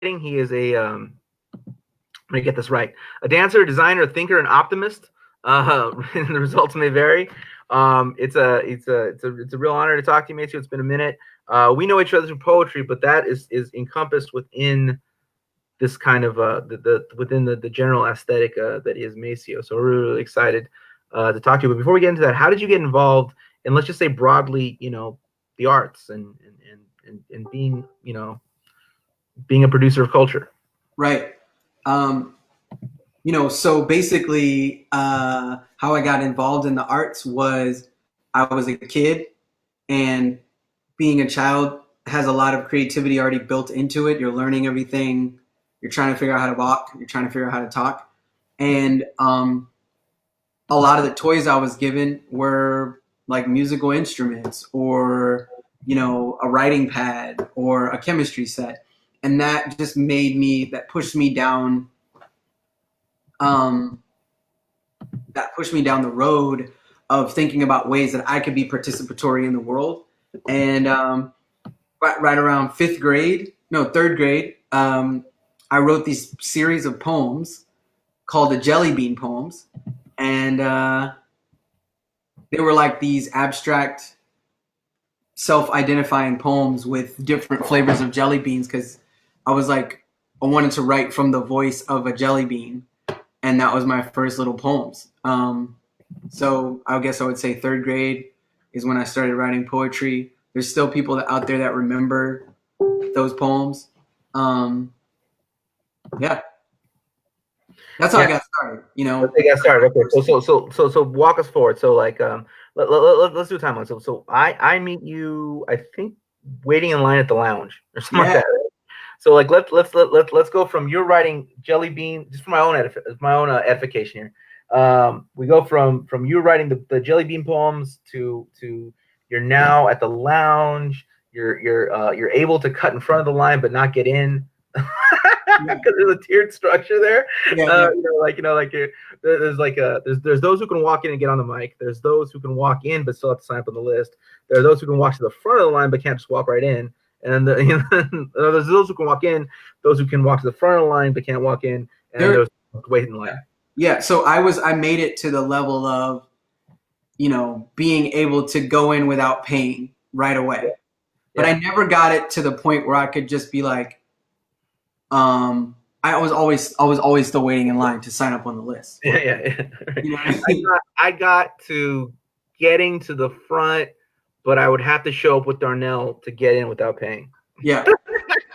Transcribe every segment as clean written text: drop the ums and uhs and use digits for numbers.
He is a let me get this right. A dancer, designer, thinker, and optimist. And the results may vary. It's a real honor to talk to you, Maceo. It's been a minute. We know each other through poetry, but that is encompassed within this kind of within the general aesthetic that is Maceo. So we're really, really excited to talk to you. But before we get into that, how did you get involved in, let's just say broadly, the arts and being, being a producer of culture? Right. Um, so basically, how I got involved in the arts was I was a kid, and being a child has a lot of creativity already built into it. You're learning everything. You're trying to figure out how to walk. You're trying to figure out how to talk. And a lot of the toys I was given were like musical instruments or, a writing pad or a chemistry set. And that pushed me down um, the road of thinking about ways that I could be participatory in the world. And right around third grade, I wrote these series of poems called the Jelly Bean poems, and they were like these abstract, self-identifying poems with different flavors of jelly beans because I wanted to write from the voice of a jelly bean, and that was my first little poems. So I guess I would say third grade is when I started writing poetry. There's still people out there that remember those poems. Yeah, that's how I got started. Let's get started. Okay, so walk us forward. So like let's do a timeline. So I meet you, I think, waiting in line at the lounge or something like Yeah. that. So like let's go from you're writing Jelly Bean, just for my own edification here. We go from you writing the Jelly Bean poems to you're now at the lounge. You're able to cut in front of the line but not get in because there's a tiered structure there. Yeah. There's those who can walk in and get on the mic. There's those who can walk in but still have to sign up on the list. There are those who can walk to the front of the line but can't just walk right in. And there's those who can walk in, those who can walk to the front of the line but can't walk in, and there's wait in line. Yeah. So I made it to the level of, being able to go in without paying right away. Yeah. But I never got it to the point where I could just be like, I was always still waiting in line to sign up on the list. Yeah. I got to getting to the front, but I would have to show up with Darnell to get in without paying. Yeah.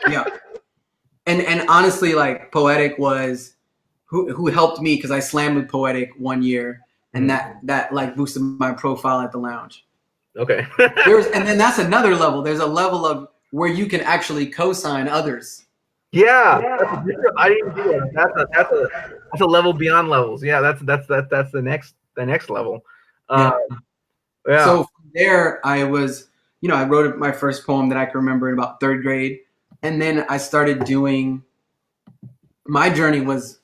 Yeah. And honestly, like Poetic was who helped me because I slammed with Poetic one year, and that like boosted my profile at the lounge. Okay. And then that's another level. There's a level of where you can actually co-sign others. Yeah. I didn't do that. That's a level beyond levels. Yeah, that's the next level. Yeah. So from there, I was, I wrote my first poem that I can remember in about third grade, and then I started doing. My journey was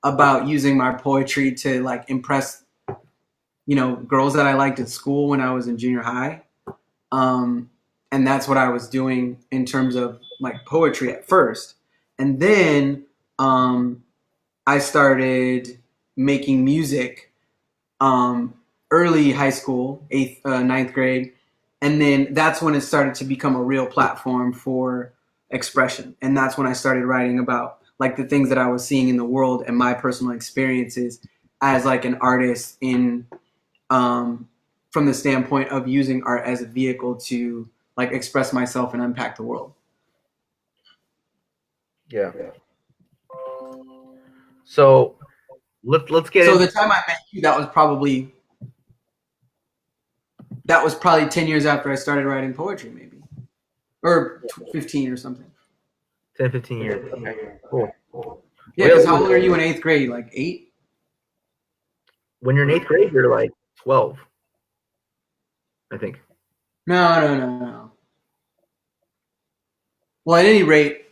about using my poetry to like impress, girls that I liked at school when I was in junior high, and that's what I was doing in terms of like poetry at first. And then I started making music early high school, ninth grade. And then that's when it started to become a real platform for expression. And that's when I started writing about like the things that I was seeing in the world and my personal experiences as like an artist from the standpoint of using art as a vehicle to like express myself and impact the world. Yeah. So let's get. So the time I met you, that was probably 10 years after I started writing poetry, maybe, or 15 or something. 10, 15 years. Okay, cool. Yeah, because how old are you in eighth grade? Like 8? When you're in eighth grade, you're like 12, I think. No. Well, at any rate,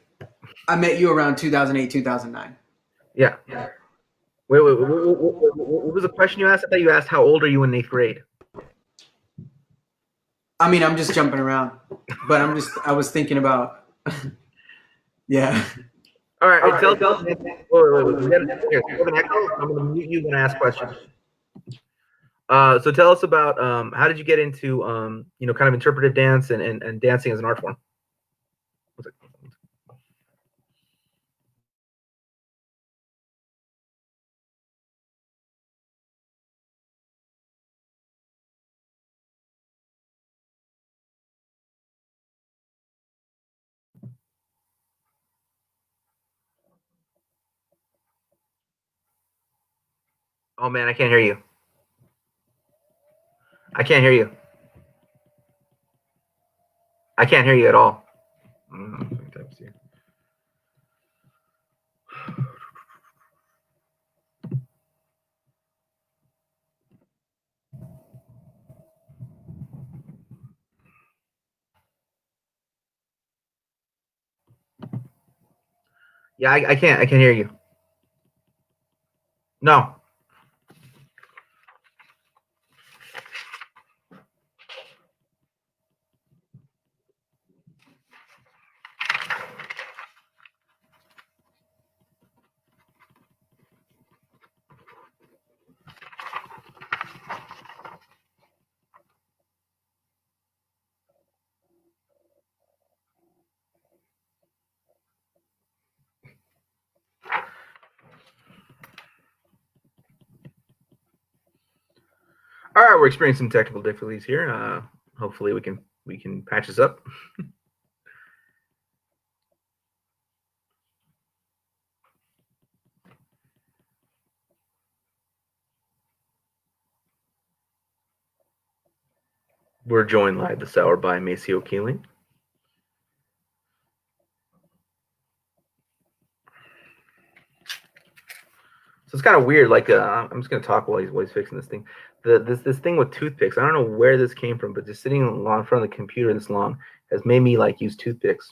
I met you around 2008, 2009. Yeah. Wait. What was the question you asked? I thought you asked how old are you in eighth grade? I mean, I'm just jumping around, but I was thinking about, yeah. All right, tell us. Wait. Here, you have an echo. I'm going to mute you when I ask questions. So tell us about how did you get into kind of interpretive dance and dancing as an art form? Oh man, I can't hear you. I can't hear you. I can't hear you at all. Yeah, I can't. I can't hear you. No. All right, we're experiencing some technical difficulties here. Hopefully, we can patch this up. We're joined live this hour by Maceo Keeling. So it's kind of weird. Like I'm just gonna talk while he's fixing this thing. This thing with toothpicks. I don't know where this came from, but just sitting in front of the computer this long has made me like use toothpicks.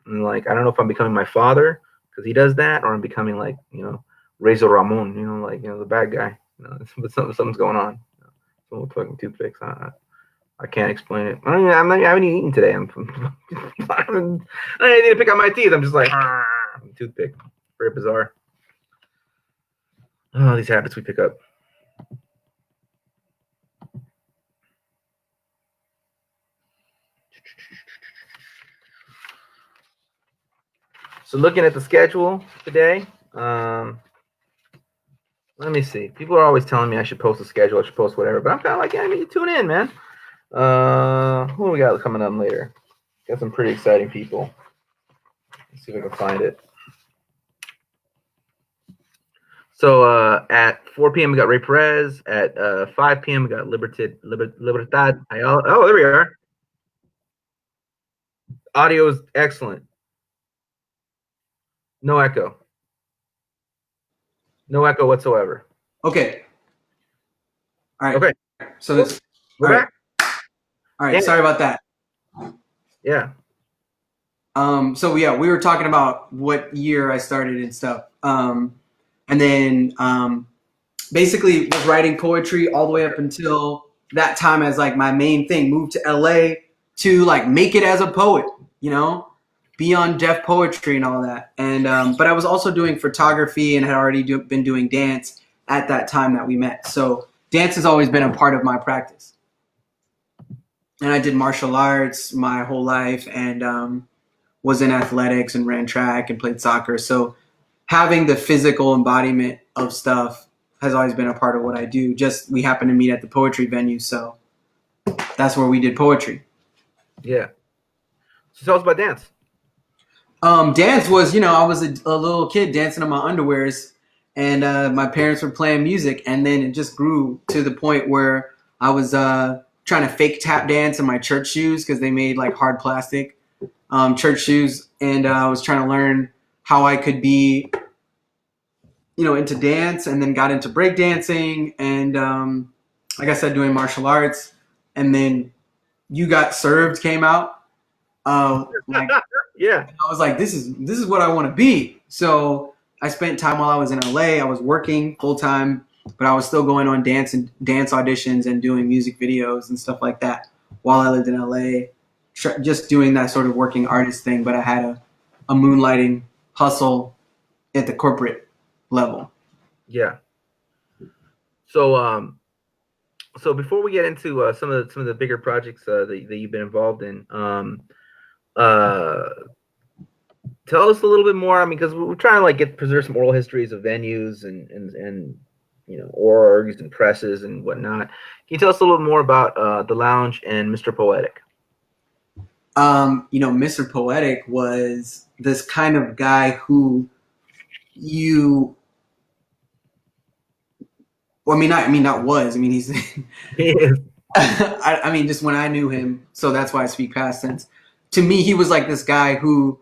And like I don't know if I'm becoming my father because he does that, or I'm becoming like Razor Ramon. Like the bad guy. But something's going on. Someone with fucking toothpicks. I can't explain it. I haven't even eaten today. I need to pick out my teeth. I'm just like toothpick. Very bizarre. Oh, these habits we pick up. So looking at the schedule today, let me see. People are always telling me I should post a schedule, I should post whatever, but I'm kind of like, yeah, I need to tune in, man. Who do we got coming up later? Got some pretty exciting people. Let's see if I can find it. So at 4 p.m. we got Ray Perez. At 5 p.m. we got Libertad Ayala. Oh, there we are. Audio is excellent. No echo. No echo whatsoever. Okay. All right. Okay. So this. We're back. All right. Sorry about that. Yeah. So yeah, we were talking about what year I started and stuff. And then basically was writing poetry all the way up until that time as like my main thing. Moved to LA to like make it as a poet, be on Def Poetry and all that. And but I was also doing photography and had already been doing dance at that time that we met. So dance has always been a part of my practice. And I did martial arts my whole life and was in athletics and ran track and played soccer. So having the physical embodiment of stuff has always been a part of what I do. Just we happened to meet at the poetry venue, so that's where we did poetry. Yeah. So tell us about dance. Dance was, I was a little kid dancing in my underwears, and my parents were playing music, and then it just grew to the point where I was trying to fake tap dance in my church shoes because they made like hard plastic church shoes, and I was trying to learn how I could be, into dance, and then got into breakdancing, and like I said, doing martial arts, and then You Got Served came out. Yeah. I was like, this is what I want to be. So I spent time while I was in LA. I was working full time, but I was still going on dance auditions and doing music videos and stuff like that while I lived in LA. Just doing that sort of working artist thing, but I had a moonlighting hustle at the corporate level. Yeah. So so before we get into some of the bigger projects that you've been involved in, uh, tell us a little bit more. I mean, because we're trying to like get preserve some oral histories of venues and orgs and presses and whatnot. Can you tell us a little bit more about the lounge and Mr. Poetic? Mr. Poetic was this kind of guy who you well, not was. I mean, he's I mean, just when I knew him, so that's why I speak past tense. To me, he was like this guy who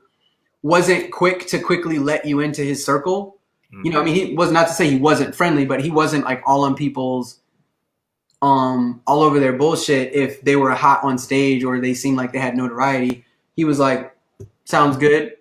wasn't quick to quickly let you into his circle. I mean, he was not to say he wasn't friendly, but he wasn't like all on people's all over their bullshit if they were hot on stage or they seemed like they had notoriety. He was like, sounds good.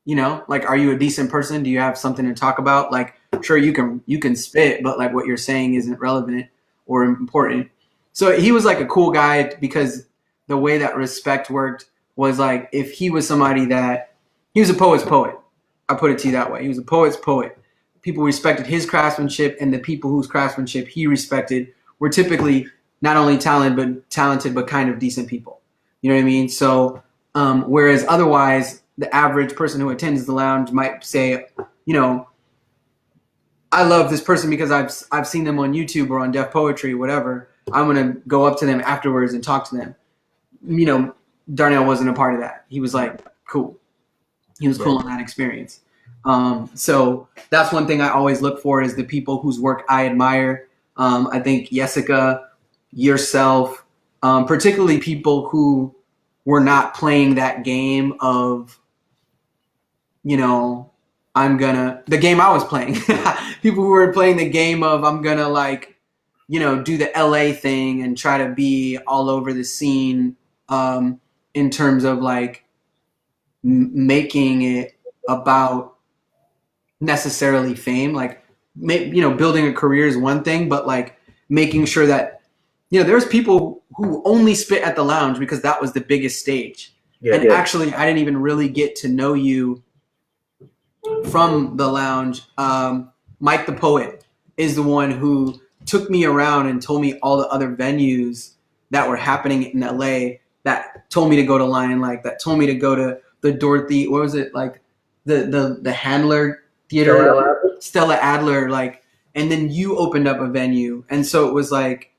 Like, are you a decent person? Do you have something to talk about? Like, sure, you can spit, but like what you're saying isn't relevant or important. So he was like a cool guy because the way that respect worked was like, if he was somebody that he was a poet's poet. I put it to you that way. He was a poet's poet. People respected his craftsmanship, and the people whose craftsmanship he respected were typically not only talented, but kind of decent people. You know what I mean? So, whereas otherwise, the average person who attends the lounge might say, I love this person because I've seen them on YouTube or on Def Poetry, whatever. I'm gonna go up to them afterwards and talk to them. Darnell wasn't a part of that. He was like, cool. He was cool on that experience. So that's one thing I always look for is the people whose work I admire. I think Jessica, yourself, particularly people who were not playing that game of, the game I was playing. People who were playing the game of I'm gonna do the LA thing and try to be all over the scene in terms of like making it about necessarily fame. Like, building a career is one thing, but like making sure that there's people who only spit at the lounge because that was the biggest stage. Actually, I didn't even really get to know you from the lounge. Mike the Poet is the one who took me around and told me all the other venues that were happening in LA, that told me to go to Lion Like, that told me to go to the Dorothy, what was it, like the Handler Theater, Stella Adler, like, and then you opened up a venue. And so it was like,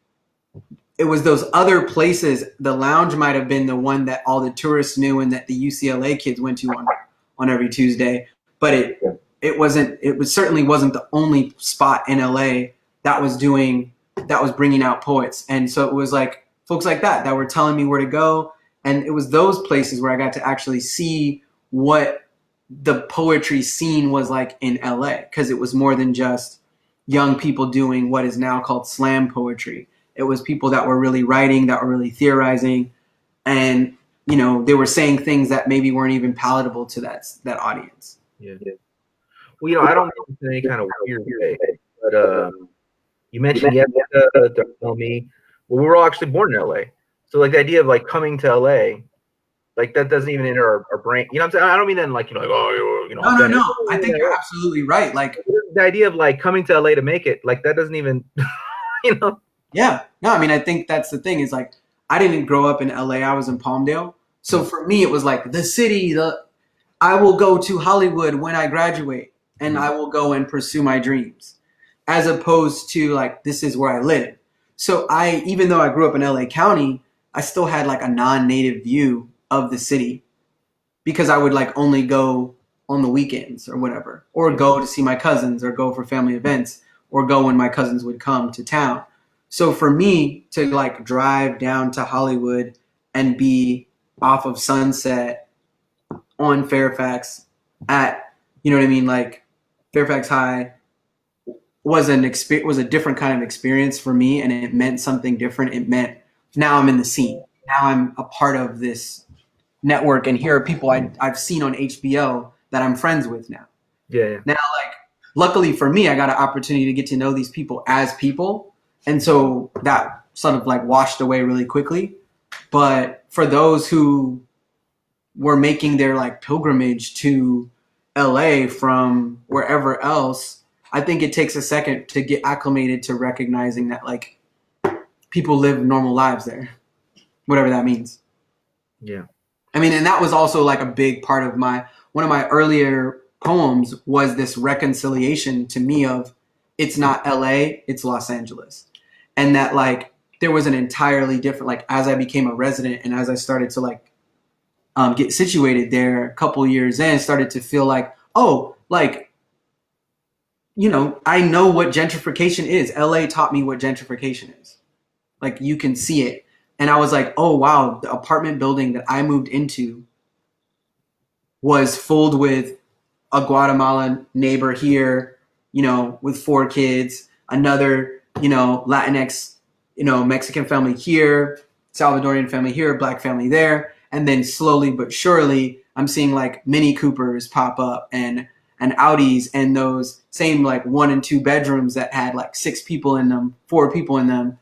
it was those other places. The lounge might have been the one that all the tourists knew and that the UCLA kids went to on every Tuesday. But it certainly wasn't the only spot in LA that was bringing out poets. And so it was like folks like that were telling me where to go. And it was those places where I got to actually see what the poetry scene was like in LA, because it was more than just young people doing what is now called slam poetry. It was people that were really writing, that were really theorizing, and they were saying things that maybe weren't even palatable to that audience. Yeah. Well, I don't mean in any kind of weird way, but you mentioned don't tell me. Well, we were all actually born in LA, so like the idea of like coming to LA, like that doesn't even enter our brain. You know what I'm saying? I don't mean then like like No. I think you're absolutely right. Like the idea of like coming to LA to make it, like that doesn't even Yeah. No, I mean, I think that's the thing is like, I didn't grow up in LA. I was in Palmdale. So for me, it was like the city, I will go to Hollywood when I graduate and I will go and pursue my dreams, as opposed to like, this is where I live. So even though I grew up in LA County, I still had like a non-native view of the city because I would like only go on the weekends or whatever, or go to see my cousins or go for family events or go when my cousins would come to town. So for me to like drive down to Hollywood and be off of Sunset on Fairfax at, like Fairfax High was a different kind of experience for me, and it meant something different. It meant now I'm in the scene. Now I'm a part of this network, and here are people I've seen on HBO that I'm friends with now. Yeah. Now, like, luckily for me, I got an opportunity to get to know these people as people. And so that sort of like washed away really quickly. But for those who were making their like pilgrimage to LA from wherever else, I think it takes a second to get acclimated to recognizing that like people live normal lives there, whatever that means. Yeah. I mean, and that was also like a big part of one of my earlier poems was this reconciliation to me of it's not LA, it's Los Angeles. And that like there was an entirely different, like as I became a resident and as I started to like get situated there a couple years in, started to feel like, oh, like, you know, I know what gentrification is. LA taught me what gentrification is. Like you can see it. And I was like, oh wow, the apartment building that I moved into was filled with a Guatemalan neighbor here, you know, with 4 kids, another, you know, Latinx, you know, Mexican family here, Salvadorian family here, black family there. And then slowly but surely, I'm seeing like Mini Coopers pop up and Audis and those same like 1 and 2 bedrooms that had like 6 people in them, 4 people in them.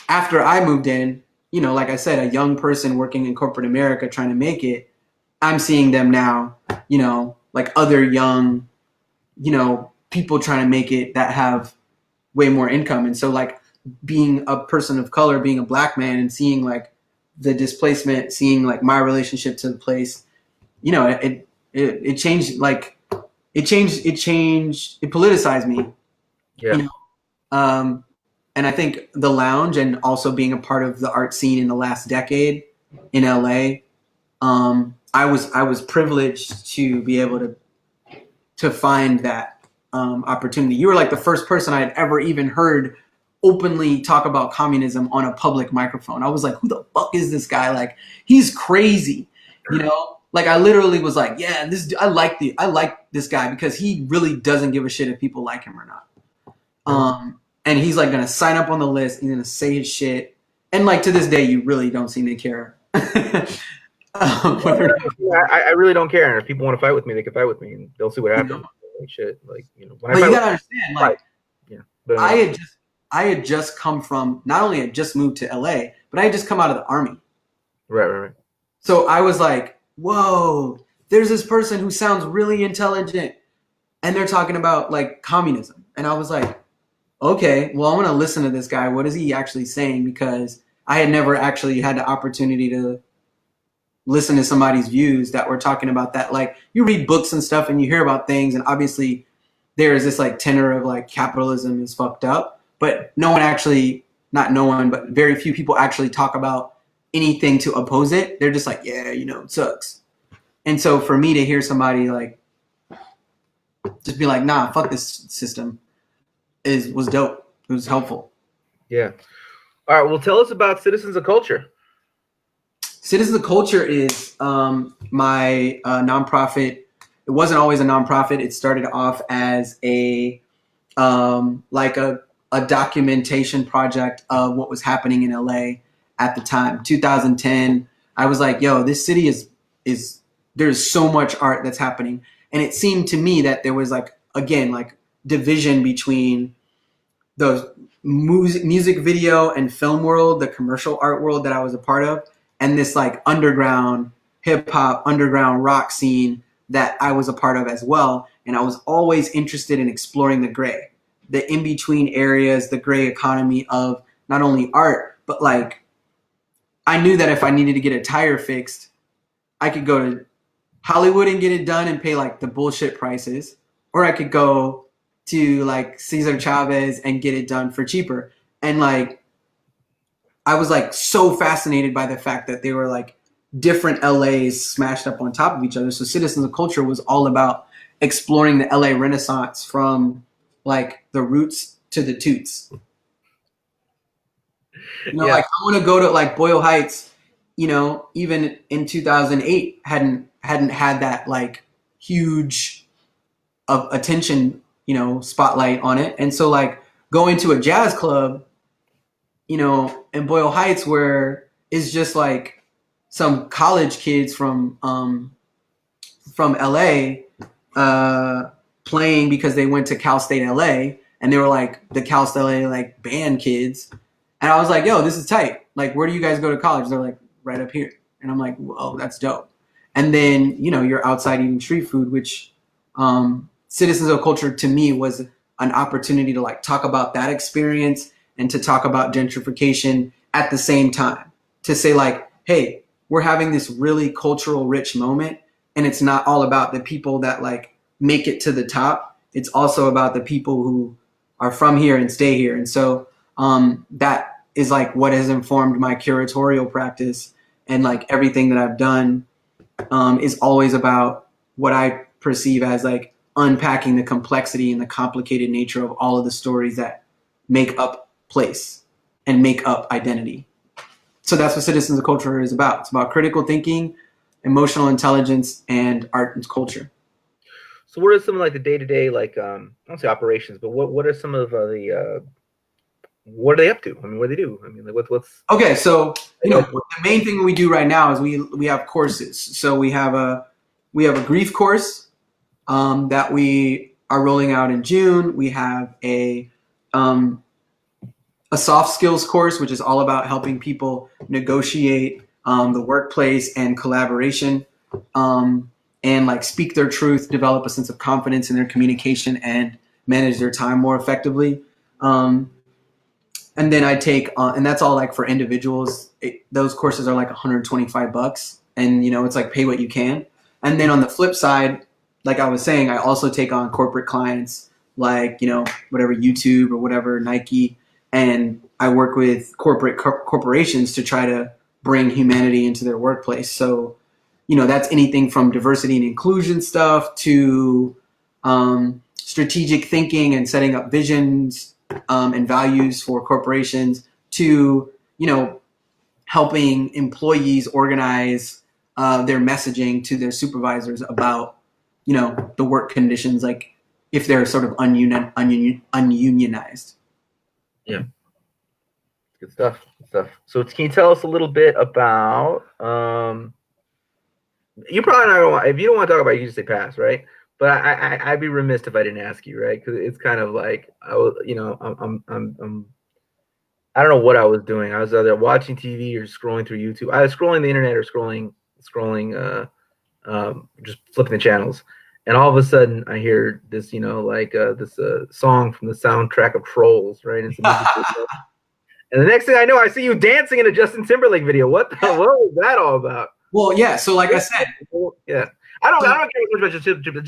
After I moved in, you know, like I said, a young person working in corporate America trying to make it, I'm seeing them now, you know, like other young, you know, people trying to make it that have way more income. And so like being a person of color, being a black man and seeing like the displacement, seeing like my relationship to the place, you know, it changed, like it politicized me, Yeah. you know. And I think the lounge and also being a part of the art scene in the last decade in LA, I was privileged to be able to find that opportunity. You were like the first person I had ever even heard openly talk about communism on a public microphone. I was like, who the fuck is this guy? Like, he's crazy, you know? Like I literally was like, yeah, I like this guy because he really doesn't give a shit if people like him or not. And he's like gonna sign up on the list. He's gonna say his shit, and like to this day, you really don't seem to care. I really don't care. And if people want to fight with me, they can fight with me, and they'll see what happens. You know? Like shit, like you know. When but you gotta understand, like, yeah. But I had just come from not only had just moved to LA, but I had just come out of the army. Right. So I was like, whoa, there's this person who sounds really intelligent, and they're talking about like communism, and I was like, okay, well, I want to listen to this guy. What is he actually saying? Because I had never actually had the opportunity to listen to somebody's views that were talking about that. Like you read books and stuff and you hear about things, and obviously there's this like tenor of like capitalism is fucked up, but no one actually, not no one, but very few people actually talk about anything to oppose it. They're just like, yeah, you know, it sucks. And so for me to hear somebody like just be like, nah, fuck this system was dope. It was helpful. Yeah. All right. Well, tell us about Citizens of Culture. Citizens of Culture is my nonprofit. It wasn't always a nonprofit. It started off as a like a documentation project of what was happening in LA at the time, 2010. I was like, yo, this city is there's so much art that's happening, and it seemed to me that there was like again like division between the music video and film world, the commercial art world that I was a part of, and this like underground hip hop, underground rock scene that I was a part of as well. And I was always interested in exploring the gray, the in between areas, the gray economy of not only art, but like I knew that if I needed to get a tire fixed, I could go to Hollywood and get it done and pay like the bullshit prices, or I could go to like Cesar Chavez and get it done for cheaper. And like I was like so fascinated by the fact that they were like different LAs smashed up on top of each other. So Citizens of Culture was all about exploring the LA Renaissance from like the roots to the toots. You know, like I want to go to like Boyle Heights, you know, even in 2008 hadn't had that like huge of attention, you know, spotlight on it. And so like going to a jazz club, you know, in Boyle Heights where it's just like some college kids from LA playing because they went to Cal State LA and they were like the Cal State LA like band kids. And I was like, yo, this is tight. Like, where do you guys go to college? They're like, right up here. And I'm like, whoa, that's dope. And then, you're outside eating street food, which Citizens of Culture to me was an opportunity to like talk about that experience and to talk about gentrification at the same time. To say like, hey, we're having this really cultural rich moment, and it's not all about the people that like make it to the top. It's also about the people who are from here and stay here. And so that is like what has informed my curatorial practice, and like everything that I've done is always about what I perceive as like unpacking the complexity and the complicated nature of all of the stories that make up place and make up identity. So that's what Citizens of Culture is about. It's about critical thinking, emotional intelligence, and art and culture. So what are some of like the day-to-day, like I don't say operations, but what are some of the what are they up to? I mean, what do they do? I mean, like what's okay? So the main thing we do right now is we have courses. So we have a grief course that we are rolling out in June. We have a soft skills course, which is all about helping people negotiate the workplace and collaboration, and like speak their truth, develop a sense of confidence in their communication, and manage their time more effectively. And then I take, and that's all like for individuals. Those courses are like $125, and it's like pay what you can. And then on the flip side, like I was saying, I also take on corporate clients, like whatever YouTube or whatever Nike, and I work with corporations to try to bring humanity into their workplace. So that's anything from diversity and inclusion stuff to strategic thinking and setting up visions and values for corporations to helping employees organize their messaging to their supervisors about the work conditions, like if they're sort of ununionized. Yeah, good stuff. Good stuff. So can you tell us a little bit about you probably not gonna, if you don't want to talk about it, you just say pass, right? But I'd be remiss if I didn't ask you, right? Because it's kind of like I was, I don't know what I was doing. I was either watching TV or scrolling through YouTube. I was scrolling the internet or scrolling, just flipping the channels. And all of a sudden, I hear this, this song from the soundtrack of Trolls, right? It's a music video. And the next thing I know, I see you dancing in a Justin Timberlake video. What was that all about? Well, yeah. So, like I said, yeah, I don't care about just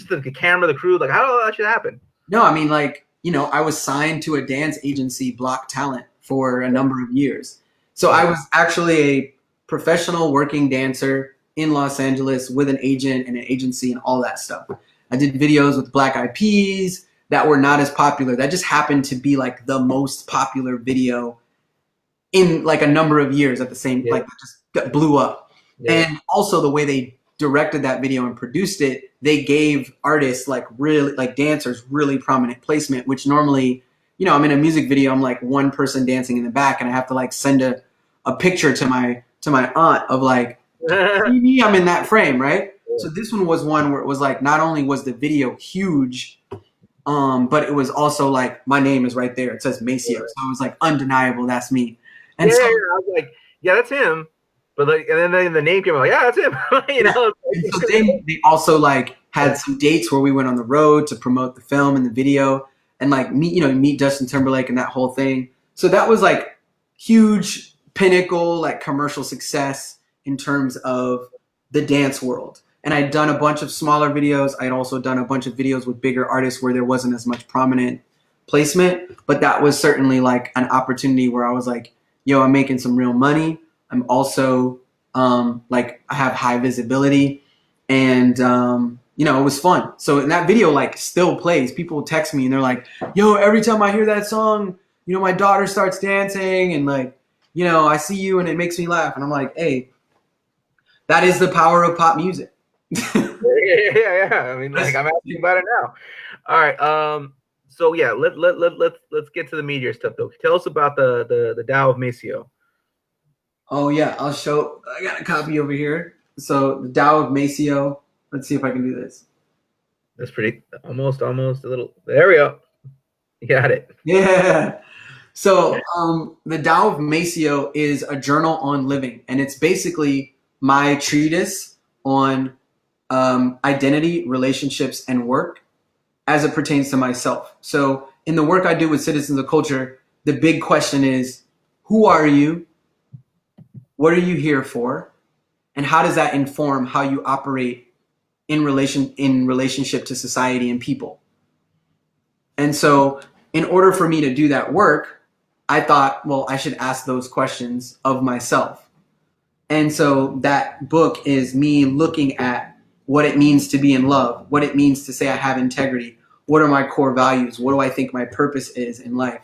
the camera, the crew. Like, how did all that shit happen? No, I mean, like I was signed to a dance agency, Block Talent, for a number of years. So I was actually a professional working dancer in Los Angeles with an agent and an agency and all that stuff. I did videos with Black Eyed Peas that were not as popular. That just happened to be like the most popular video in like a number of years at the same, like just blew up. Yeah. And also the way they directed that video and produced it, they gave artists like really like dancers really prominent placement, which normally, I'm in a music video, I'm like one person dancing in the back, and I have to like send a picture to my aunt of like, me, I'm in that frame, right? Yeah. So this one was one where it was like, not only was the video huge, but it was also like, my name is right there. It says Maceo. So it was like undeniable, that's me. And so I was like, yeah, that's him. But like, and then the name came out, yeah, that's him. And so then they also like had some dates where we went on the road to promote the film and the video, and like meet Justin Timberlake and that whole thing. So that was like huge pinnacle, like commercial success in terms of the dance world. And I'd done a bunch of smaller videos. I'd also done a bunch of videos with bigger artists where there wasn't as much prominent placement. But that was certainly like an opportunity where I was like, yo, I'm making some real money. I'm also like I have high visibility, and it was fun. So in that video, like still plays. People text me and they're like, yo, every time I hear that song, my daughter starts dancing, and like, I see you and it makes me laugh. And I'm like, hey, that is the power of pop music. yeah. I mean, like I'm asking about it now. All right. So yeah, let's get to the meteor stuff though. Tell us about the Tao of Maceo. Oh yeah, I'll show. I got a copy over here. So the Tao of Maceo. Let's see if I can do this. That's pretty. Almost a little. There we go. You got it. Yeah. So the Tao of Maceo is a journal on living, and it's basically my treatise on identity, relationships, and work as it pertains to myself. So in the work I do with Citizens of Culture, the big question is, who are you? What are you here for? And how does that inform how you operate in relationship to society and people? And so in order for me to do that work, I thought, well, I should ask those questions of myself. And so that book is me looking at what it means to be in love, what it means to say I have integrity, what are my core values, what do I think my purpose is in life,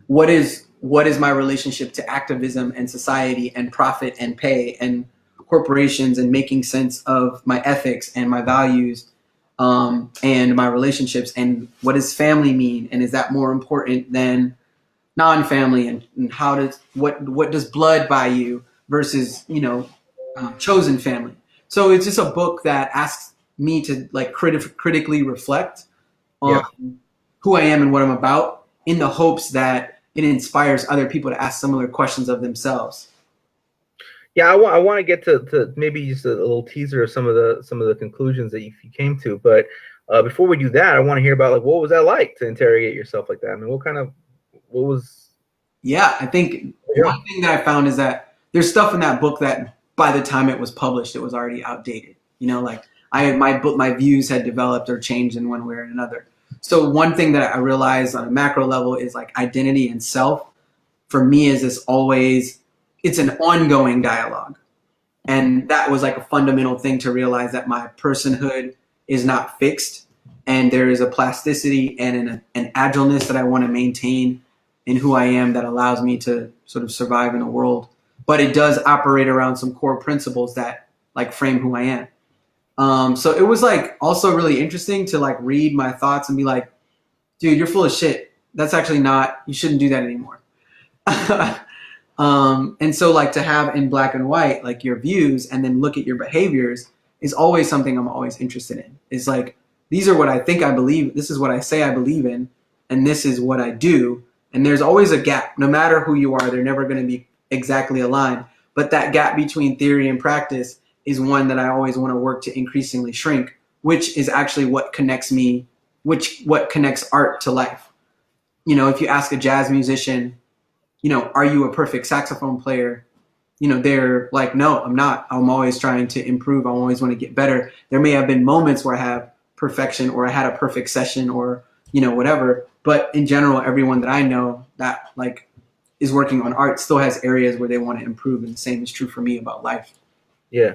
what is my relationship to activism and society and profit and pay and corporations and making sense of my ethics and my values, and my relationships, and what does family mean, and is that more important than non-family, and how does what does blood buy you versus chosen family. So it's just a book that asks me to like critically reflect on who I am and what I'm about, in the hopes that it inspires other people to ask similar questions of themselves. Yeah, I want to get to maybe just a little teaser of some of the conclusions that you came to, but before we do that, I want to hear about like what was that like to interrogate yourself like that? I mean, what was? Yeah, I think one thing that I found is that there's stuff in that book that by the time it was published, it was already outdated. Like my views had developed or changed in one way or another. So one thing that I realized on a macro level is like identity and self. For me, is this always, it's an ongoing dialogue. And that was like a fundamental thing to realize, that my personhood is not fixed, and there is a plasticity and an agileness that I want to maintain in who I am, that allows me to sort of survive in a world. But it does operate around some core principles that like frame who I am. So it was like also really interesting to like read my thoughts and be like, dude, you're full of shit. That's actually not, you shouldn't do that anymore. And so like to have in black and white, like your views and then look at your behaviors is always something I'm always interested in. It's like, these are what I think I believe. This is what I say I believe in. And this is what I do. And there's always a gap. No matter who you are, they're never going to be exactly aligned. But that gap between theory and practice is one that I always want to work to increasingly shrink, which is actually what connects me, what connects art to life. If you ask a jazz musician, are you a perfect saxophone player? They're like, no, I'm not. I'm always trying to improve. I always want to get better. There may have been moments where I have perfection, or I had a perfect session, or, whatever. But in general, everyone that I know that like is working on art still has areas where they want to improve. And the same is true for me about life. Yeah.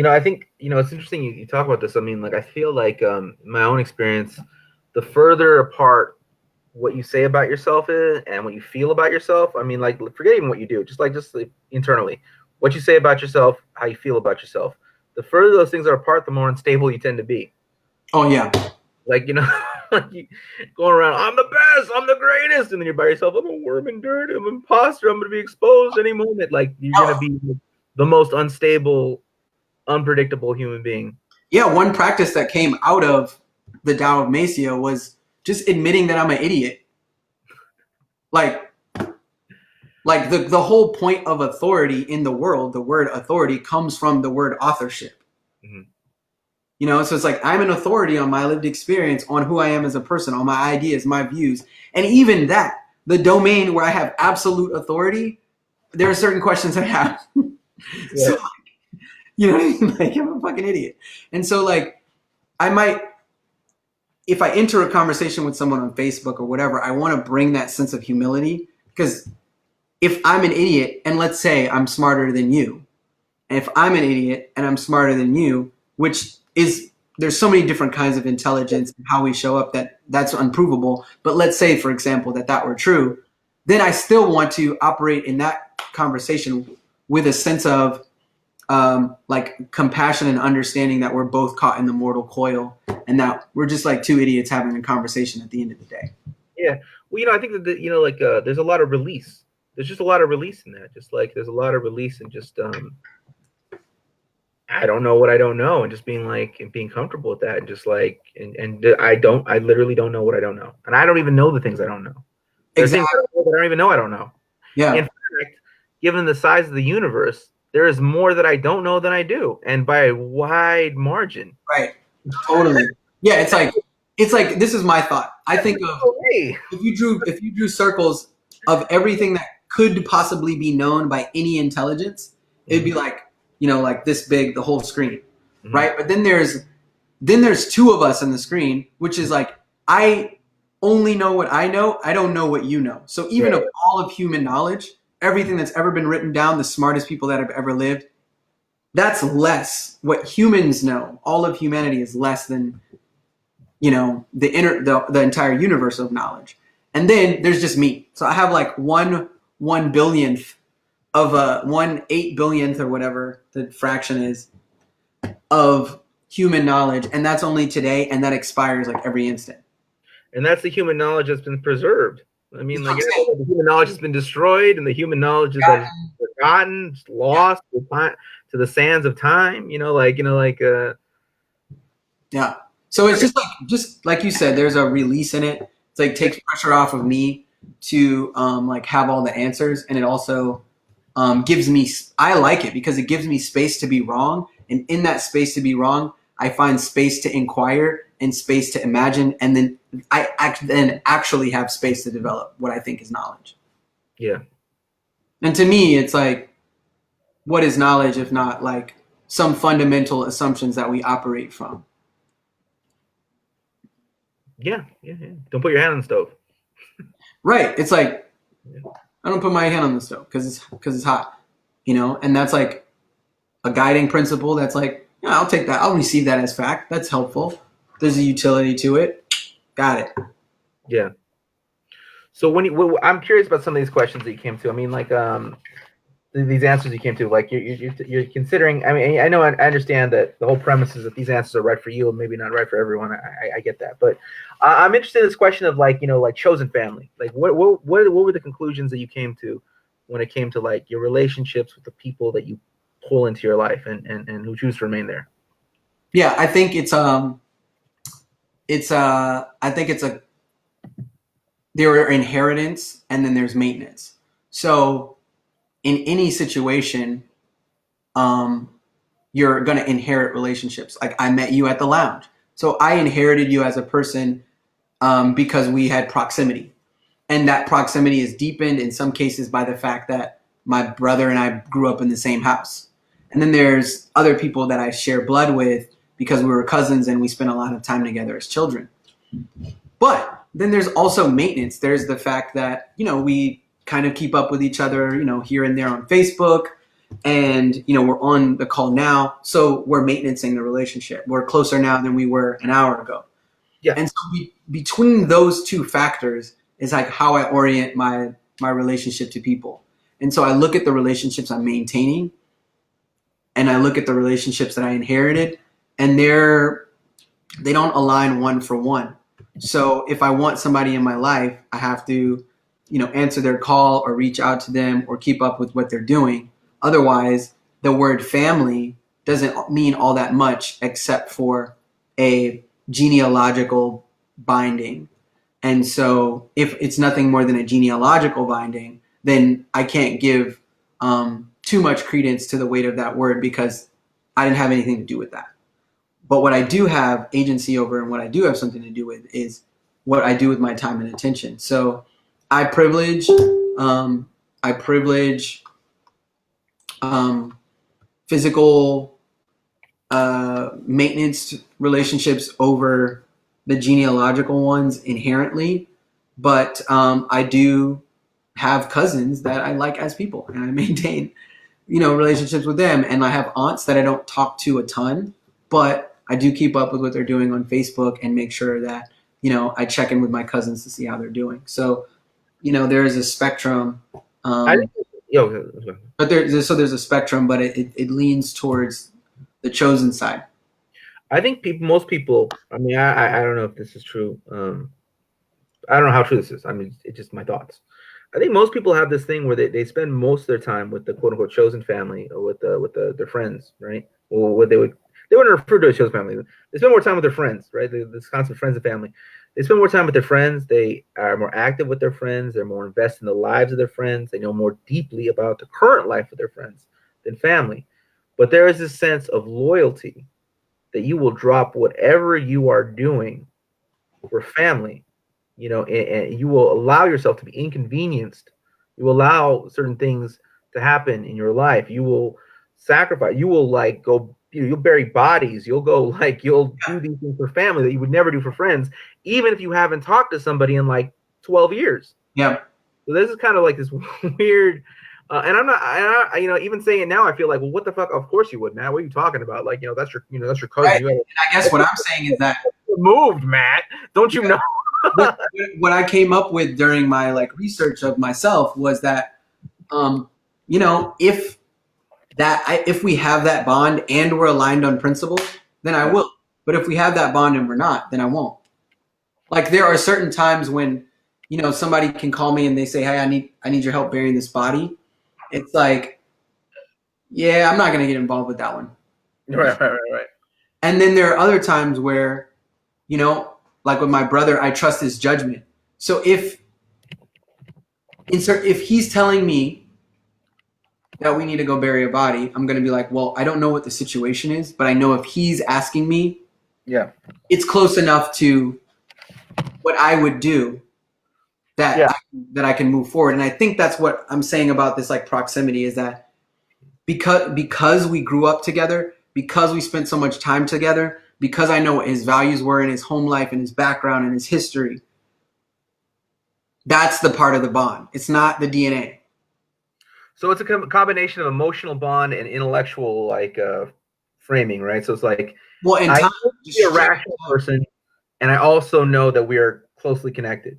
I think, it's interesting you talk about this. I mean, like, I feel like my own experience, the further apart what you say about yourself is and what you feel about yourself. I mean, like, forget even what you do, just like internally, what you say about yourself, how you feel about yourself. The further those things are apart, the more unstable you tend to be. Oh yeah. Like, going around, I'm the best, I'm the greatest, and then you're by yourself, I'm a worm in dirt, I'm an imposter, I'm going to be exposed any moment. Like, you're going to be the most unstable, unpredictable human being. Yeah, one practice that came out of the Tao of Maceo was just admitting that I'm an idiot. Like the whole point of authority in the world, the word authority comes from the word authorship. Mm-hmm. So it's like, I'm an authority on my lived experience, on who I am as a person, on my ideas, my views. And even that, the domain where I have absolute authority, there are certain questions I have. Yeah. So, you know what I mean? Like, I'm a fucking idiot. And so like, I might, if I enter a conversation with someone on Facebook or whatever, I want to bring that sense of humility, because if I'm an idiot and let's say I'm smarter than you, and if I'm an idiot and I'm smarter than you, which is, there's so many different kinds of intelligence and how we show up that's unprovable. But let's say, for example, that were true, then I still want to operate in that conversation with a sense of like compassion and understanding that we're both caught in the mortal coil, and that we're just like two idiots having a conversation at the end of the day. Yeah. Well, I think that, there's a lot of release. There's just a lot of release in that. Just like there's a lot of release in just I don't know what I don't know, and just being like, and being comfortable with that, and just like, and I literally don't know what I don't know, and I don't even know the things I don't know. There's exactly. Things that I don't even know I don't know. Yeah. In fact, given the size of the universe, there is more that I don't know than I do, and by a wide margin. Right. Totally. Yeah, it's like this is my thought. I think of Hey. if you drew circles of everything that could possibly be known by any intelligence, it'd be Mm-hmm. like, like this big, the whole screen. Mm-hmm. Right? But then there's two of us on the screen, which is like I only know what I know. I don't know what you know. So even Right. of all of human knowledge, everything that's ever been written down, the smartest people that have ever lived, that's less. What humans know, all of humanity is less than the entire universe of knowledge. And then there's just me. So I have like one billionth of a 1/8 billionth or whatever the fraction is of human knowledge, and that's only today, and that expires like every instant. And that's the human knowledge that's been preserved. I mean, That's like what I'm saying. the human knowledge has been destroyed, and the human knowledge that is forgotten, Yeah, lost to the sands of time. yeah. So it's just like you said, there's a release in it. It's like takes pressure off of me to like have all the answers, and it also gives me. I like it because it gives me space to be wrong, and in that space to be wrong, I find space to inquire and space to imagine, and then then actually have space to develop what I think is knowledge. yeah, And to me, it's like, what is knowledge if not like some fundamental assumptions that we operate from? yeah, yeah, yeah. Don't put your hand on the stove. Right. It's like Yeah. I don't put my hand on the stove because it's hot, and that's like a guiding principle. That's like, yeah, I'll take that. I'll receive that as fact. That's helpful. There's a utility to it. Got it. Yeah. So I'm curious about some of these questions that you came to. I mean, like these answers you came to, like you're considering. I mean, I understand that the whole premise is that these answers are right for you and maybe not right for everyone. I get that, but I'm interested in this question of like like chosen family. Like what were the conclusions that you came to when it came to like your relationships with the people that you pull into your life and who choose to remain there? Yeah, I think I think it's a there are inheritance and then there's maintenance. So in any situation, um, you're going to inherit relationships. Like I met you at the lounge, so I inherited you as a person because we had proximity, and that proximity is deepened in some cases by the fact that my brother and I grew up in the same house. And then there's other people that I share blood with because we were cousins and we spent a lot of time together as children. But then there's also maintenance. There's the fact that, we kind of keep up with each other, here and there on Facebook. And, we're on the call now. So we're maintaining the relationship. We're closer now than we were an hour ago. Yeah, And so between those two factors is like how I orient my relationship to people. And so I look at the relationships I'm maintaining and I look at the relationships that I inherited, and they don't align one for one. So if I want somebody in my life, I have to, answer their call or reach out to them or keep up with what they're doing. Otherwise, the word family doesn't mean all that much except for a genealogical binding. And so if it's nothing more than a genealogical binding, then I can't give too much credence to the weight of that word because I didn't have anything to do with that. But what I do have agency over and what I do have something to do with is what I do with my time and attention. So I privilege, um, I privilege um, physical maintenance relationships over the genealogical ones inherently, but I do have cousins that I like as people, and I maintain relationships with them. And I have aunts that I don't talk to a ton, but I do keep up with what they're doing on Facebook and make sure that I check in with my cousins to see how they're doing. So there is a spectrum, I think. um, Yo, but there's a spectrum, but it leans towards the chosen side. I think most people. I mean, I don't know if this is true. I don't know how true this is. I mean, it's just my thoughts. I think most people have this thing where they spend most of their time with the quote unquote chosen family or with their friends, right? Or what they wouldn't refer to as chosen family. They spend more time with their friends, right? This concept of friends and family. They spend more time with their friends. They are more active with their friends. They're more invested in the lives of their friends. They know more deeply about the current life of their friends than family. But there is this sense of loyalty that you will drop whatever you are doing for family, and you will allow yourself to be inconvenienced. You will allow certain things to happen in your life. You will sacrifice. You will like go. You'll bury bodies. You'll go you'll do these things for family that you would never do for friends, even if you haven't talked to somebody in like 12 years. Yeah. So this is kind of like this weird. And I'm not, even saying it now, I feel like, well, what the fuck? Of course you would, Matt. What are you talking about? Like, that's your cousin. Right. And I guess what I'm saying is that moved, Matt. Don't you know? what I came up with during my like research of myself was that, if we have that bond and we're aligned on principles, then I will. But if we have that bond and we're not, then I won't. Like there are certain times when, somebody can call me and they say, "Hey, I need your help burying this body." It's like, yeah, I'm not gonna get involved with that one. Right. And then there are other times where, like with my brother, I trust his judgment. So if he's telling me that we need to go bury a body, I'm going to be like, well, I don't know what the situation is, but I know if he's asking me, yeah, it's close enough to what I would do that I can move forward. And I think that's what I'm saying about this like proximity is that because we grew up together, because we spent so much time together, because I know what his values were in his home life and his background and his history, that's the part of the bond. It's not the DNA. So it's a combination of emotional bond and intellectual framing, right? So it's like, well, and I'm a rational person, and I also know that we are closely connected.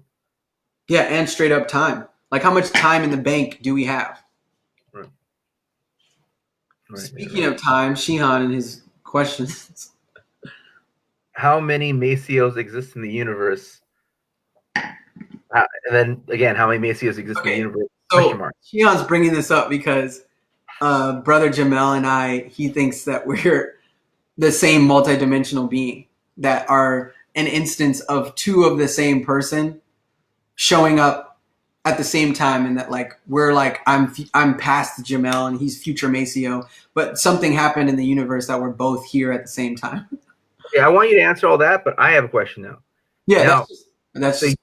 Yeah, and straight up time. Like how much time in the bank do we have? Right. Speaking of time, Shihan and his questions. How many Macios exist in the universe? And then again, how many Macios exist in the universe? So Shihan's bringing this up because brother Jamel and I, he thinks that we're the same multidimensional being that are an instance of two of the same person showing up at the same time, and that like we're like I'm past Jamel and he's future Macio, but something happened in the universe that we're both here at the same time. Yeah, I want you to answer all that, but I have a question now. Yeah, now, that's the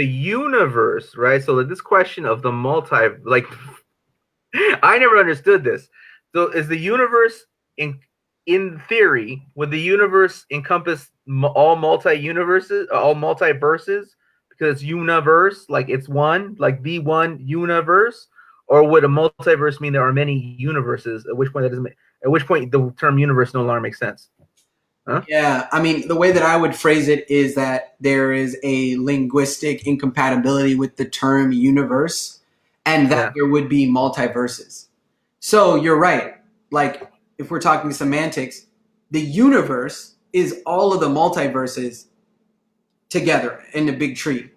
universe, right? So this question of the I never understood this. So is the universe in theory, would the universe encompass all multi-universes, all multiverses? Because universe, like it's one, like the one universe, or would a multiverse mean there are many universes? At which point the term universe no longer makes sense. Huh? Yeah, I mean, the way that I would phrase it is that there is a linguistic incompatibility with the term universe, and that there would be multiverses. So you're right. Like, if we're talking semantics, the universe is all of the multiverses together in the big tree.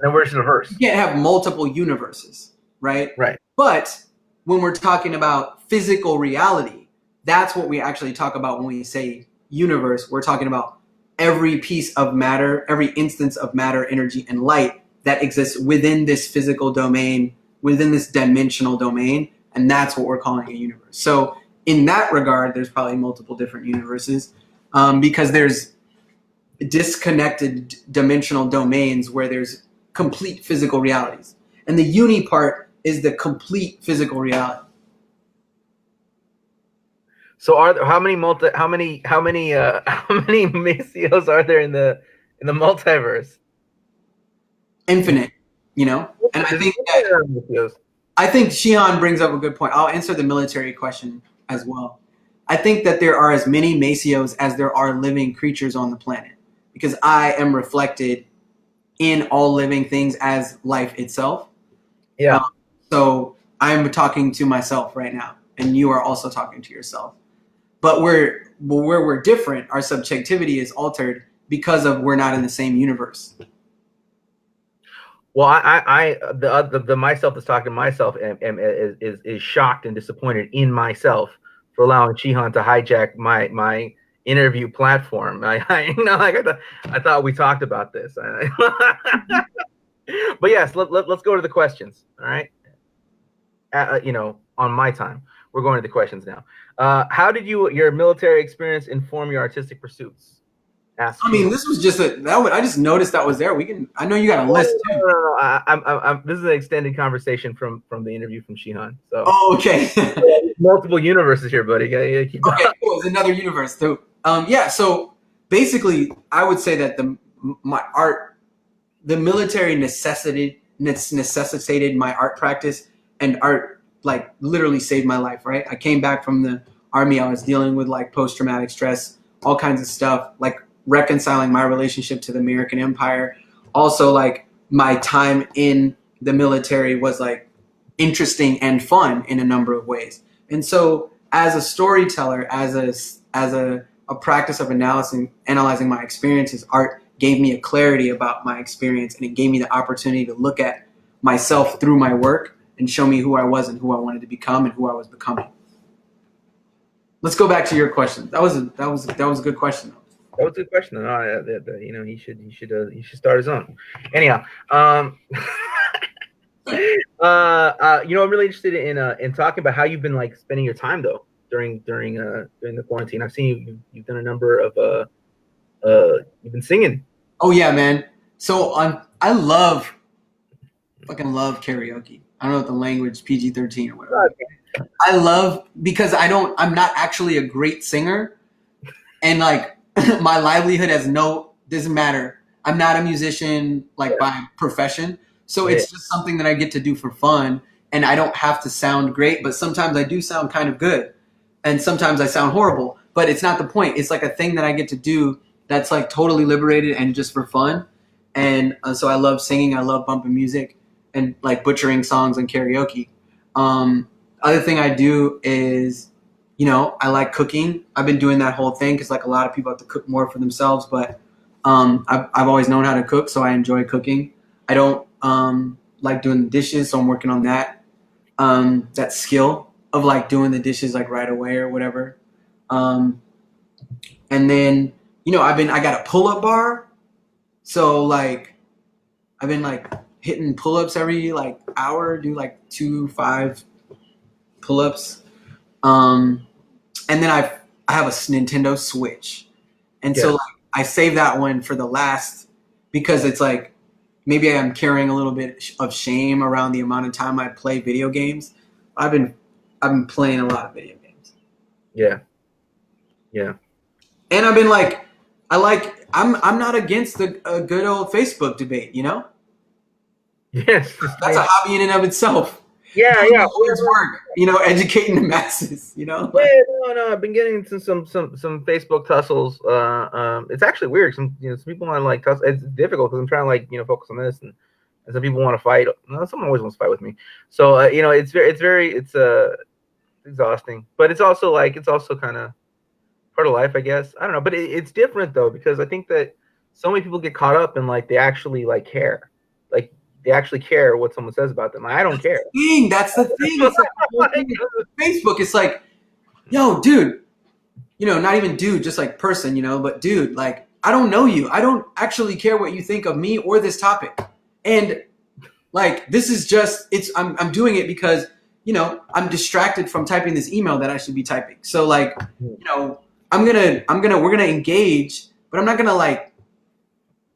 And where's the verse? You can't have multiple universes, right? Right. But when we're talking about physical reality, that's what we actually talk about when we say universe. We're talking about every piece of matter, every instance of matter, energy, and light that exists within this physical domain, within this dimensional domain, and that's what we're calling a universe. So in that regard, there's probably multiple different universes because there's disconnected dimensional domains where there's complete physical realities. And the uni part is the complete physical reality. So how many Macios are there in the multiverse? Infinite, And I think Shihan brings up a good point. I'll answer the military question as well. I think that there are as many Macios as there are living creatures on the planet, because I am reflected in all living things as life itself. Yeah. So I'm talking to myself right now, and you are also talking to yourself. But where we're different, our subjectivity is altered because of we're not in the same universe. Well, the myself that's talking to myself is shocked and disappointed in myself for allowing Shihan to hijack my interview platform. I thought we talked about this. But yes, let's go to the questions. All right. On my time, we're going to the questions now. How did your military experience inform your artistic pursuits? Ask I Sheena. mean, this was just I just noticed that was there. I know you got a list too. No. This is an extended conversation from the interview from Shihan. So Oh, okay. multiple universes here, buddy. Okay, cool. It's another universe too. Yeah. So basically, I would say that my art, the military necessitated my art practice, and art like literally saved my life. Right. I came back from the army. I was dealing with like post traumatic stress, all kinds of stuff, like reconciling my relationship to the American Empire. Also, like my time in the military was like interesting and fun in a number of ways. And so as a storyteller, as a practice of analyzing my experiences, art gave me a clarity about my experience, and it gave me the opportunity to look at myself through my work and show me who I was and who I wanted to become and who I was becoming. Let's go back to your question. That was a good question. That was a good question. You know, he should start his own. Anyhow, you know, I'm really interested in talking about how you've been like spending your time though during the quarantine. I've seen you've done a number of you've been singing. Oh yeah, man. So I fucking love karaoke. I don't know what the language, PG-13 or whatever. I love, because I'm not actually a great singer, and like my livelihood doesn't matter. I'm not a musician like by profession. So it's just something that I get to do for fun, and I don't have to sound great, but sometimes I do sound kind of good, and sometimes I sound horrible, but it's not the point. It's like a thing that I get to do that's like totally liberated and just for fun. And so I love singing, I love bumping music and like butchering songs and karaoke. Other thing I do is, I like cooking. I've been doing that whole thing because like a lot of people have to cook more for themselves, but I've always known how to cook, so I enjoy cooking. I don't like doing the dishes, so I'm working on that. That skill of like doing the dishes like right away or whatever. And then I got a pull up bar, so like I've been like hitting pull ups every like hour, do like 2-5 pull ups. And then I have a Nintendo Switch, and so like I save that one for the last, because it's like maybe I'm carrying a little bit of shame around the amount of time I play video games. I've been playing a lot of video games. Yeah. And I've been like, I'm not against a good old Facebook debate, Yes. That's a hobby in and of itself. Yeah. It's work, educating the masses, Yeah, no. I've been getting into some Facebook tussles. It's actually weird. Some people want to like tussle. It's difficult because I'm trying to like focus on this, and some people want to fight. No, someone always wants to fight with me. So it's exhausting, but it's also kind of part of life, I guess. I don't know, but it's different though, because I think that so many people get caught up in like they actually like care, like they actually care what someone says about them. Like, I don't care. That's the thing. It's like Facebook. It's like, yo, dude, not even dude, just like person, but dude, like I don't know you. I don't actually care what you think of me or this topic, and like this is just I'm doing it because I'm distracted from typing this email that I should be typing. So like we're gonna engage, but I'm not gonna like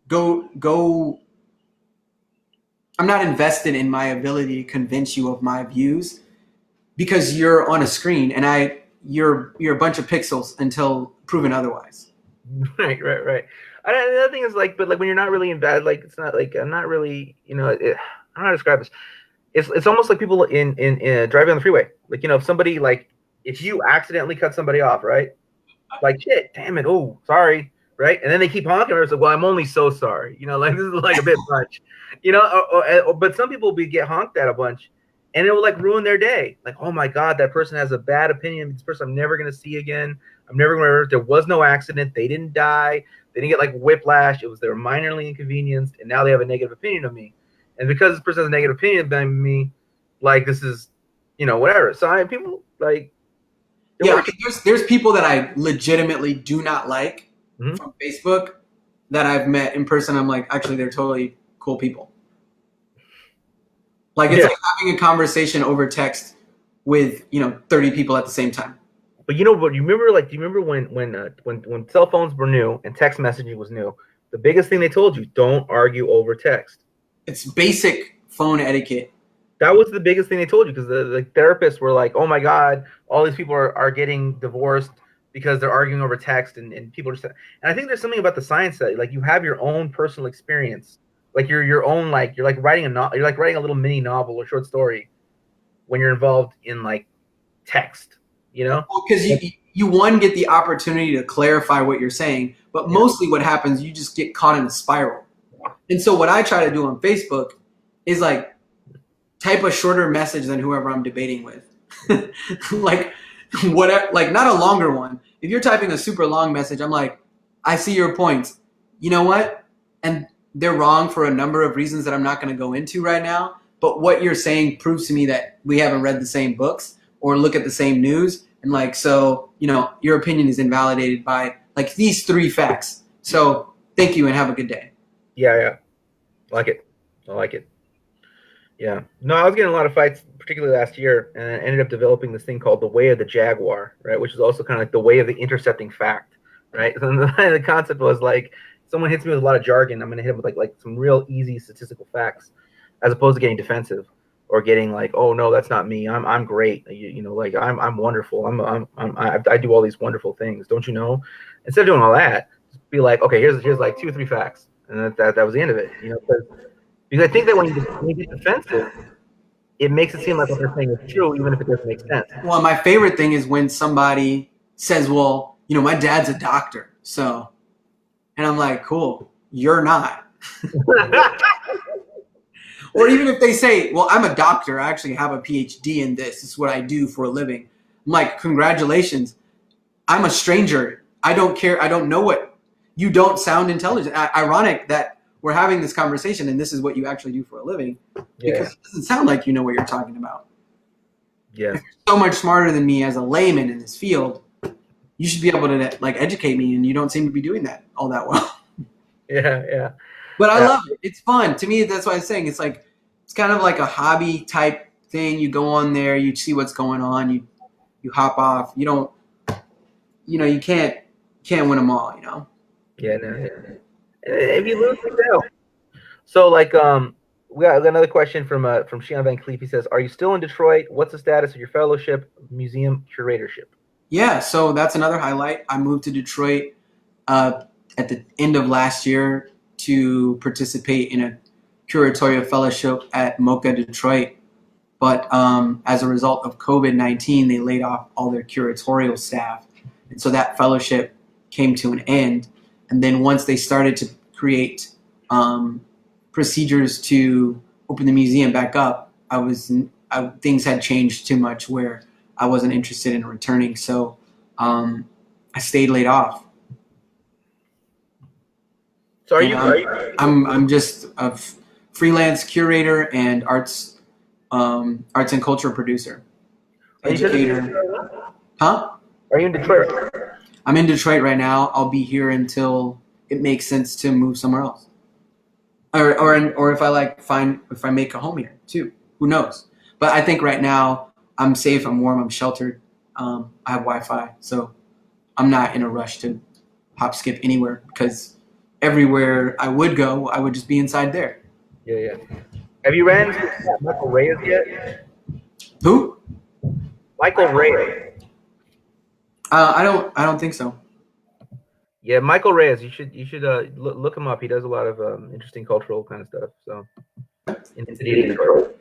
go. I'm not invested in my ability to convince you of my views because you're on a screen and you're a bunch of pixels until proven otherwise. Right. The other thing is like, but like when you're not really in bad, like it's not like I'm not really, I don't know how to describe this. It's almost like people in driving on the freeway. Like if somebody like if you accidentally cut somebody off, right? Like shit, damn it, oh sorry, right? And then they keep honking, and it's like, well, I'm only so sorry, like this is like a bit much, but some people get honked at a bunch, and it will like ruin their day. Like, oh my god, that person has a bad opinion. This person I'm never gonna see again. I'm never gonna. There was no accident. They didn't die. They didn't get like whiplash. It was they were minorly inconvenienced, and now they have a negative opinion of me. And because this person has a negative opinion about me, like this is, whatever. So people like. Yeah, there's people that I legitimately do not like from Facebook that I've met in person. I'm like, actually, they're totally cool people. Like it's like having a conversation over text with 30 people at the same time. But you know what? You remember, like, do you remember when cell phones were new and text messaging was new? The biggest thing they told you: don't argue over text. It's basic phone etiquette. That was the biggest thing they told you, because the therapists were like, "Oh my God, all these people are getting divorced because they're arguing over text," and people just. And I think there's something about the science that, like, you have your own personal experience, like you're your own, like you're like writing you're like writing a little mini novel or short story when you're involved in like text, you know? Because you one get the opportunity to clarify what you're saying, but mostly what happens, you just get caught in a spiral. And so what I try to do on Facebook is like type a shorter message than whoever I'm debating with. Like whatever, like not a longer one. If you're typing a super long message, I'm like, I see your points. You know what? And they're wrong for a number of reasons that I'm not going to go into right now. But what you're saying proves to me that we haven't read the same books or look at the same news. And like, so, your opinion is invalidated by like these 3 facts. So thank you and have a good day. Yeah. I like it. Yeah. No, I was getting a lot of fights, particularly last year, and I ended up developing this thing called the way of the jaguar, right? Which is also kind of like the way of the intercepting fact, right? So the concept was like, someone hits me with a lot of jargon, I'm going to hit them with like some real easy statistical facts, as opposed to getting defensive or getting like, oh no, that's not me. I'm great. Like I'm wonderful. I do all these wonderful things. Don't you know? Instead of doing all that, just be like, okay, here's like 2 or 3 facts, and that was the end of it. Because I think that when you get defensive, it makes it seem like what they're saying is true, even if it doesn't make sense. Well, my favorite thing is when somebody says, well, my dad's a doctor. So, and I'm like, cool, you're not. Or even if they say, well, I'm a doctor, I actually have a PhD in this. This is what I do for a living. I'm like, congratulations. I'm a stranger. I don't care. I don't know what. You don't sound intelligent. Ironic that we're having this conversation and this is what you actually do for a living, because it doesn't sound like you know what you're talking about. Yeah. If you're so much smarter than me as a layman in this field, you should be able to like educate me, and you don't seem to be doing that all that well. Yeah. But I love it. It's fun. To me, that's what I'm saying. It's like, it's kind of like a hobby type thing. You go on there, you see what's going on, you hop off. You don't, you can't win them all, Yeah, no. If you lose, you fail. So, like, we got another question from Shion Van Cleef. He says, "Are you still in Detroit? What's the status of your fellowship, museum curatorship?" Yeah, so that's another highlight. I moved to Detroit at the end of last year to participate in a curatorial fellowship at MoCA Detroit. But as a result of COVID-19, they laid off all their curatorial staff. And so that fellowship came to an end. And then once they started to create procedures to open the museum back up, things had changed too much where I wasn't interested in returning. So I stayed laid off. So I'm just a freelance curator and arts and culture producer, educator. Huh? Are you in Detroit? I'm in Detroit right now. I'll be here until it makes sense to move somewhere else, or if I make a home here too. Who knows? But I think right now I'm safe. I'm warm. I'm sheltered. I have Wi-Fi, so I'm not in a rush to hop skip anywhere, because everywhere I would go, I would just be inside there. Yeah. Have you ran into Michael Reyes yet? Who? Michael Reyes. I don't think so. Yeah, Michael Reyes. You should look him up. He does a lot of interesting cultural kind of stuff. So, in Detroit.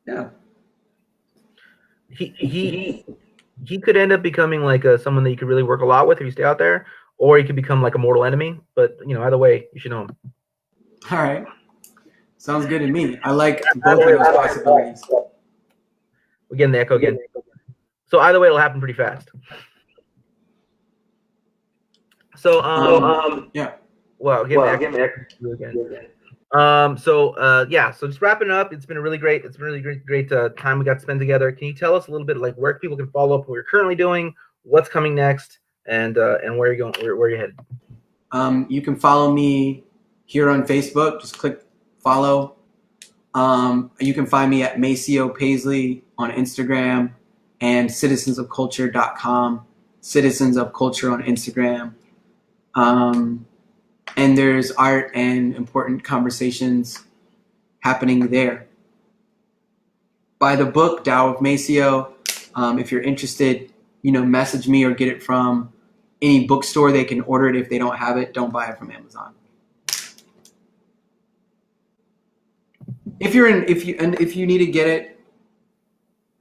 Yeah. He could end up becoming like someone that you could really work a lot with if you stay out there, or he could become like a mortal enemy. But either way, you should know him. All right. Sounds good to me. I like both of those possibilities. We're getting the echo again. So either way, it'll happen pretty fast. So yeah. Well, give me the echo again. So just wrapping up, it's been a really great time we got to spend together. Can you tell us a little bit like where people can follow up what you're currently doing, what's coming next, and where you're going, where you're headed? You can follow me here on Facebook. Just click follow. You can find me at Maceo Paisley on Instagram and citizensofculture.com, Citizens of Culture on Instagram. And there's art and important conversations happening there. Buy the book, Tao of Maceo. If you're interested, message me or get it from any bookstore. They can order it. If they don't have it, don't buy it from Amazon. If you need to get it,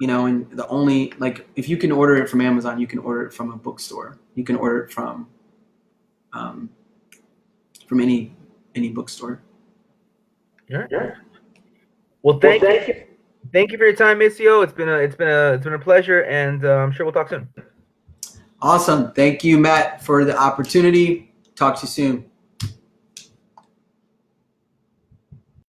and the only, like, if you can order it from Amazon, you can order it from a bookstore. You can order it from any bookstore. Yeah. Well, thank you. Thank you for your time, Maceo. It's been a pleasure, and I'm sure we'll talk soon. Awesome. Thank you, Matt, for the opportunity. Talk to you soon.